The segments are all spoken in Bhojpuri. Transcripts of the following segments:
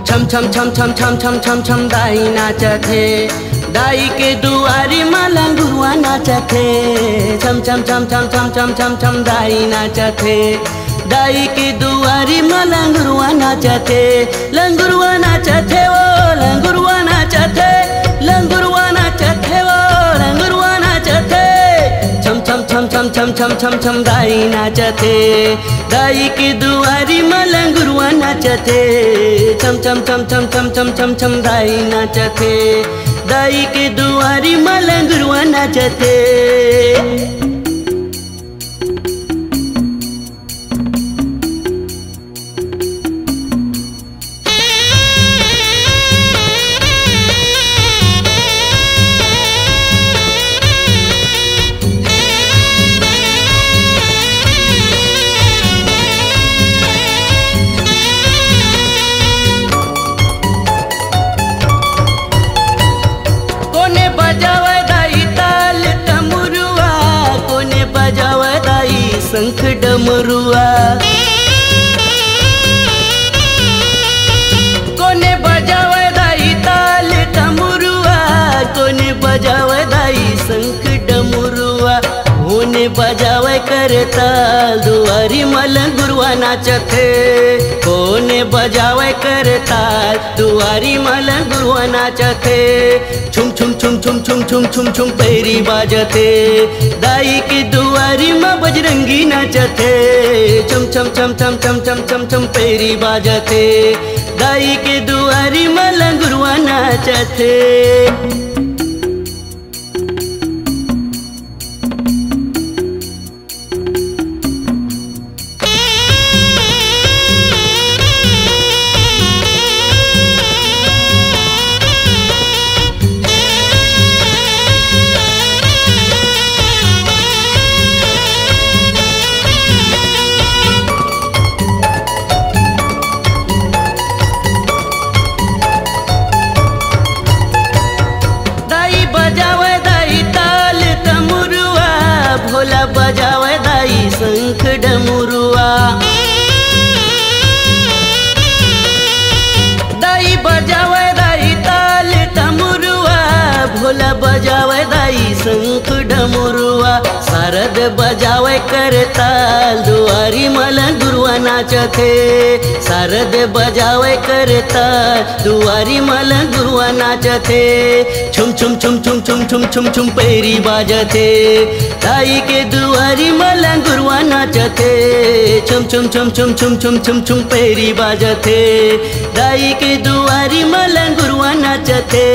छम छम छम छम छम छम छम छम दाई नाचत हे। दाई के दुआरी माँ लंगुरुआ नाचत हे। छम छम छम छम छम छम छम छम दाई नाचत हे। दाई के दुआरी माँ लंगुरुआ नाचत हे। लंगुरुआ नाचत हे वो लंगुरुआ नाचत हे। लंगुरुआ नाचत हे वो लंगुरुआ नाचत हे। छम छम छम छम छम छम छम छम दाई नाचत हे। दाई के दुआरी माँ लंगुरुआ नाचत हे। छम छम छम छम छम छम छम छम दाई नाचत हे। दाई के दुआरी माँ लंगुरुआ नाचत हे। शंख डमरुआ कोने बजावे दाई ताल डमरुआ। कोने बजावे दाई शंख डमरुआ। होने बजावे करे ताल दुआरी माँ लंगुरुआ नाचत हे। कोने बजावे करे ताल दुआरी माँ लंगुरुआ नाचत हे। छुम छुम छुम छुम छुम छुम छुम छुम पैरी बाजत हे। दाई के दुआरी माँ बजरंगी नाचत हे। छम छम छम छम छम छम छम छम पैरी बाजत हे। दाई के दुआरी माँ लंगुरुआ नाचत हे। भोला बजावे दाई शंख डमरुआ। दाई बजावे दाई ताल डमरुआ। भोला बजावे दाई शंख डमरुआ। शारद बजावे करे ताल दुआरी माँ लंगुरुआ नाचत हे। शारद बजावे करे ताल दुआरी माँ लंगुरुआ नाचत हे। छुम छुम छुम छुम छुम छुम छुम छुम पैरी बाजत हे। दाई के दुआरी माँ लंगुरुआ नाचत हे। छुम छुम छुम छुम छुम छुम छुम छुम पैरी बाजत हे। दाई के दुआरी माँ लंगुरुआ नाचत हे।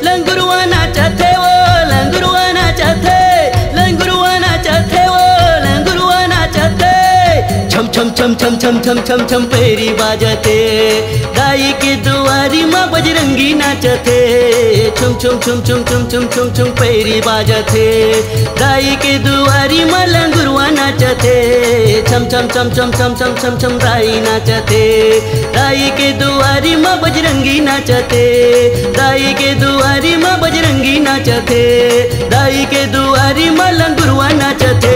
लंगुरुआ नाचत हे वो लंगुरुआ नाचत हे। लंगुरुआ नाचत हे वो लंगुरुआ नाचत हे। छम छम छम छम छम छम छम छम पैरी बाजत हे। दाई के दुआरी माँ बजरंगी नाचत हे। छुम छुम छुम छुम छुम छुम छुम छुम पैरी बाजत हे। दाई के दुआरी माँ लंगुरुआ नाचत हे। छम छम छम छम छम छम छम छम दाई नाचत हे। दाई के दुआरी माँ बजरंगी नाचत हे। दाई के दुआरी माँ बजरंगी नाचत हे। दाई के दुआरी माँ लंगुरुआ नाचत हे।